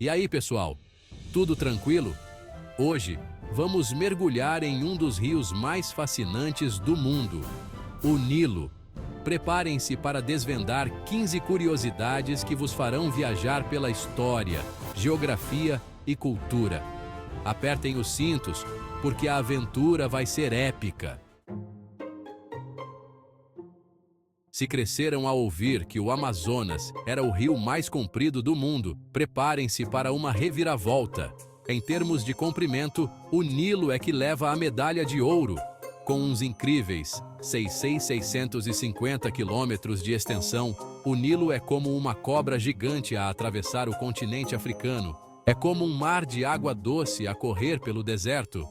E aí, pessoal? Tudo tranquilo? Hoje, vamos mergulhar em um dos rios mais fascinantes do mundo, o Nilo. Preparem-se para desvendar 15 curiosidades que vos farão viajar pela história, geografia e cultura. Apertem os cintos, porque a aventura vai ser épica. Se cresceram a ouvir que o Amazonas era o rio mais comprido do mundo, preparem-se para uma reviravolta. Em termos de comprimento, o Nilo é que leva a medalha de ouro. Com uns incríveis 650 quilômetros de extensão, o Nilo é como uma cobra gigante a atravessar o continente africano. É como um mar de água doce a correr pelo deserto.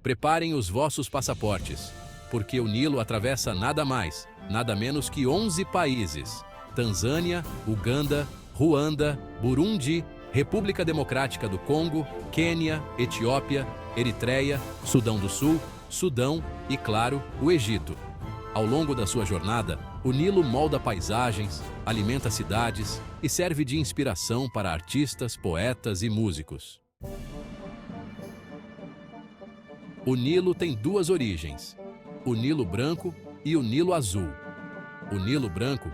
Preparem os vossos passaportes, porque o Nilo atravessa nada mais, nada menos que 11 países: Tanzânia, Uganda, Ruanda, Burundi, República Democrática do Congo, Quênia, Etiópia, Eritreia, Sudão do Sul, Sudão e, claro, o Egito. Ao longo da sua jornada, o Nilo molda paisagens, alimenta cidades e serve de inspiração para artistas, poetas e músicos. O Nilo tem duas origens: o Nilo Branco e o Nilo Azul. O Nilo Branco,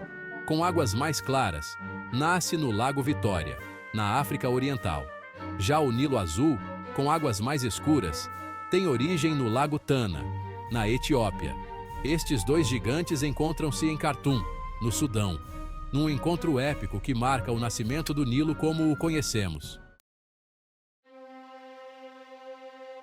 com águas mais claras, nasce no Lago Vitória, na África Oriental. Já o Nilo Azul, com águas mais escuras, tem origem no Lago Tana, na Etiópia. Estes dois gigantes encontram-se em Khartoum, no Sudão, num encontro épico que marca o nascimento do Nilo como o conhecemos.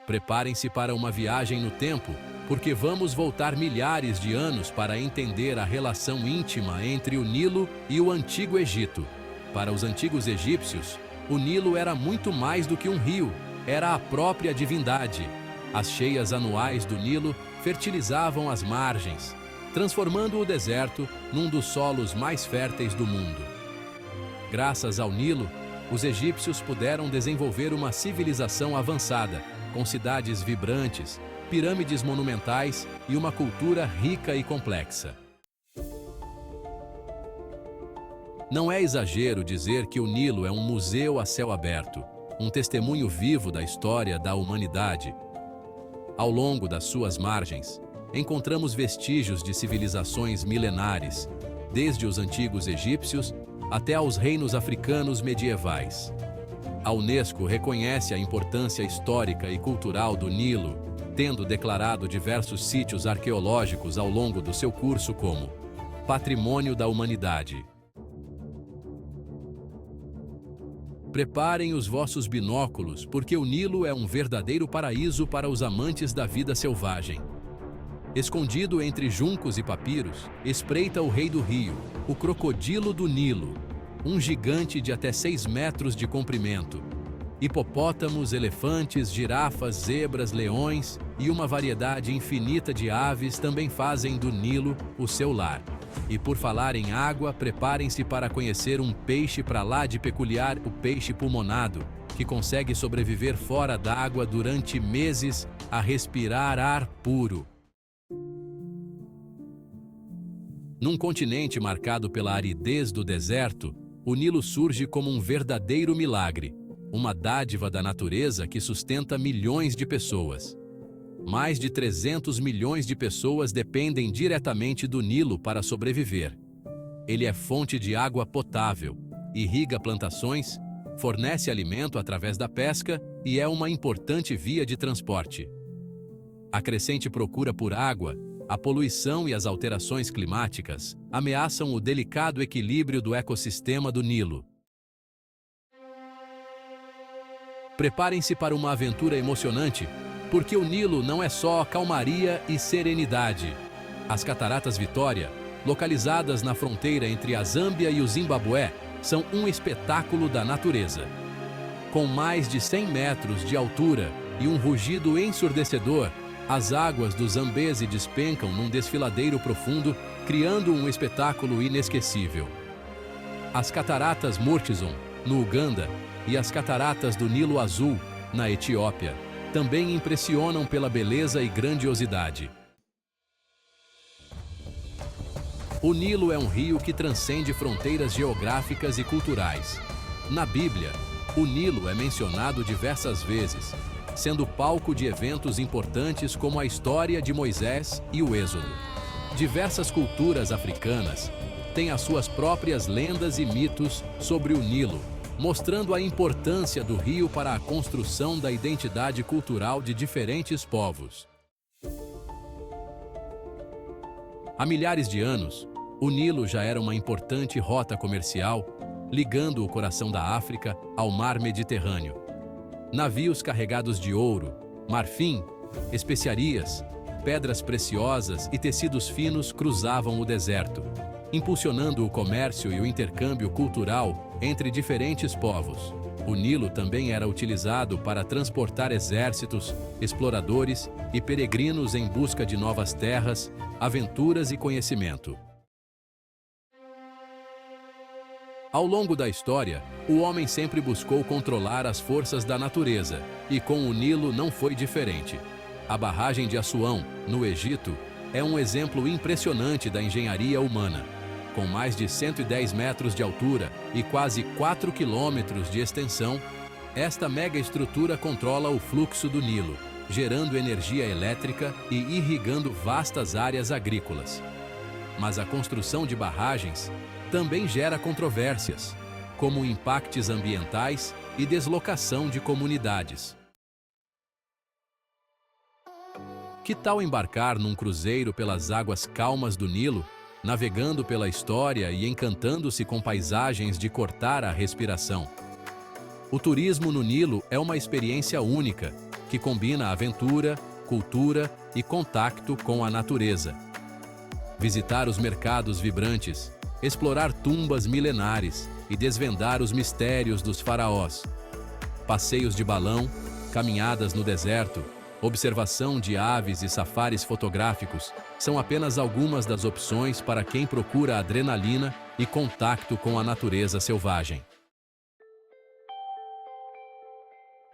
Preparem-se para uma viagem no tempo, porque vamos voltar milhares de anos para entender a relação íntima entre o Nilo e o Antigo Egito. Para os antigos egípcios, o Nilo era muito mais do que um rio, era a própria divindade. As cheias anuais do Nilo fertilizavam as margens, transformando o deserto num dos solos mais férteis do mundo. Graças ao Nilo, os egípcios puderam desenvolver uma civilização avançada, com cidades vibrantes, pirâmides monumentais e uma cultura rica e complexa. Não é exagero dizer que o Nilo é um museu a céu aberto, um testemunho vivo da história da humanidade. Ao longo das suas margens, encontramos vestígios de civilizações milenares, desde os antigos egípcios até aos reinos africanos medievais. A Unesco reconhece a importância histórica e cultural do Nilo, tendo declarado diversos sítios arqueológicos ao longo do seu curso como Patrimônio da Humanidade. Preparem os vossos binóculos, porque o Nilo é um verdadeiro paraíso para os amantes da vida selvagem. Escondido entre juncos e papiros, espreita o rei do rio, o crocodilo do Nilo, um gigante de até 6 metros de comprimento. Hipopótamos, elefantes, girafas, zebras, leões e uma variedade infinita de aves também fazem do Nilo o seu lar. E por falar em água, preparem-se para conhecer um peixe para lá de peculiar, o peixe pulmonado, que consegue sobreviver fora d'água durante meses a respirar ar puro. Num continente marcado pela aridez do deserto, o Nilo surge como um verdadeiro milagre, uma dádiva da natureza que sustenta milhões de pessoas. Mais de 300 milhões de pessoas dependem diretamente do Nilo para sobreviver. Ele é fonte de água potável, irriga plantações, fornece alimento através da pesca e é uma importante via de transporte. A crescente procura por água, a poluição e as alterações climáticas ameaçam o delicado equilíbrio do ecossistema do Nilo. Preparem-se para uma aventura emocionante, porque o Nilo não é só calmaria e serenidade. As Cataratas Vitória, localizadas na fronteira entre a Zâmbia e o Zimbabue, são um espetáculo da natureza. Com mais de 100 metros de altura e um rugido ensurdecedor, as águas do Zambeze despencam num desfiladeiro profundo, criando um espetáculo inesquecível. As Cataratas Murchison, no Uganda, e as Cataratas do Nilo Azul, na Etiópia, também impressionam pela beleza e grandiosidade. O Nilo é um rio que transcende fronteiras geográficas e culturais. Na Bíblia, o Nilo é mencionado diversas vezes, sendo palco de eventos importantes como a história de Moisés e o Êxodo. Diversas culturas africanas têm as suas próprias lendas e mitos sobre o Nilo, mostrando a importância do rio para a construção da identidade cultural de diferentes povos. Há milhares de anos, o Nilo já era uma importante rota comercial, ligando o coração da África ao mar Mediterrâneo. Navios carregados de ouro, marfim, especiarias, pedras preciosas e tecidos finos cruzavam o deserto, impulsionando o comércio e o intercâmbio cultural entre diferentes povos. O Nilo também era utilizado para transportar exércitos, exploradores e peregrinos em busca de novas terras, aventuras e conhecimento. Ao longo da história, o homem sempre buscou controlar as forças da natureza, e com o Nilo não foi diferente. A barragem de Assuão, no Egito, é um exemplo impressionante da engenharia humana. Com mais de 110 metros de altura e quase 4 quilômetros de extensão, esta megaestrutura controla o fluxo do Nilo, gerando energia elétrica e irrigando vastas áreas agrícolas. Mas a construção de barragens também gera controvérsias, como impactos ambientais e deslocação de comunidades. Que tal embarcar num cruzeiro pelas águas calmas do Nilo, navegando pela história e encantando-se com paisagens de cortar a respiração? O turismo no Nilo é uma experiência única, que combina aventura, cultura e contato com a natureza. Visitar os mercados vibrantes, explorar tumbas milenares e desvendar os mistérios dos faraós. Passeios de balão, caminhadas no deserto, observação de aves e safaris fotográficos são apenas algumas das opções para quem procura adrenalina e contato com a natureza selvagem.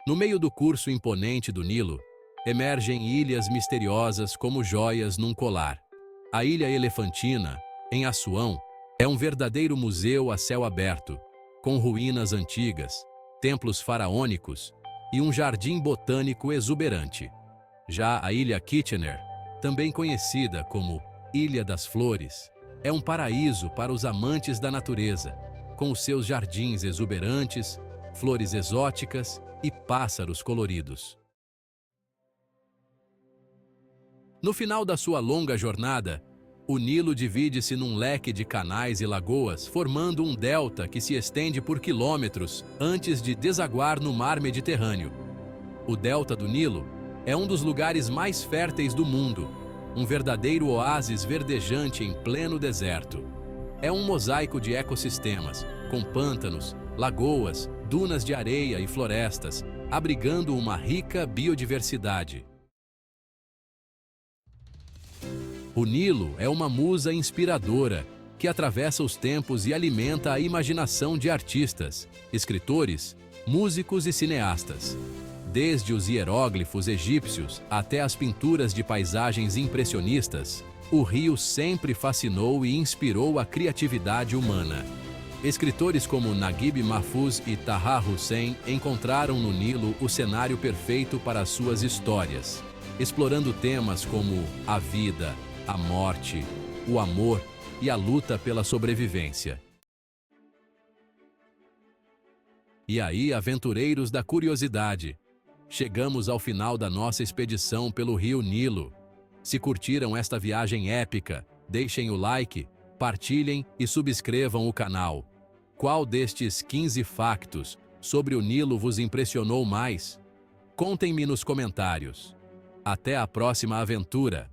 No meio do curso imponente do Nilo, emergem ilhas misteriosas como joias num colar. A Ilha Elefantina, em Assuão, é um verdadeiro museu a céu aberto, com ruínas antigas, templos faraônicos e um jardim botânico exuberante. Já a Ilha Kitchener, também conhecida como Ilha das Flores, é um paraíso para os amantes da natureza, com os seus jardins exuberantes, flores exóticas e pássaros coloridos. No final da sua longa jornada, o Nilo divide-se num leque de canais e lagoas, formando um delta que se estende por quilômetros antes de desaguar no mar Mediterrâneo. O delta do Nilo é um dos lugares mais férteis do mundo, um verdadeiro oásis verdejante em pleno deserto. É um mosaico de ecossistemas, com pântanos, lagoas, dunas de areia e florestas, abrigando uma rica biodiversidade. O Nilo é uma musa inspiradora que atravessa os tempos e alimenta a imaginação de artistas, escritores, músicos e cineastas. Desde os hieróglifos egípcios até as pinturas de paisagens impressionistas, o rio sempre fascinou e inspirou a criatividade humana. Escritores como Naguib Mahfouz e Taha Hussein encontraram no Nilo o cenário perfeito para suas histórias, explorando temas como a vida, a morte, o amor e a luta pela sobrevivência. E aí, aventureiros da curiosidade, chegamos ao final da nossa expedição pelo Rio Nilo. Se curtiram esta viagem épica, deixem o like, partilhem e subscrevam o canal. Qual destes 15 factos sobre o Nilo vos impressionou mais? Contem-me nos comentários. Até a próxima aventura!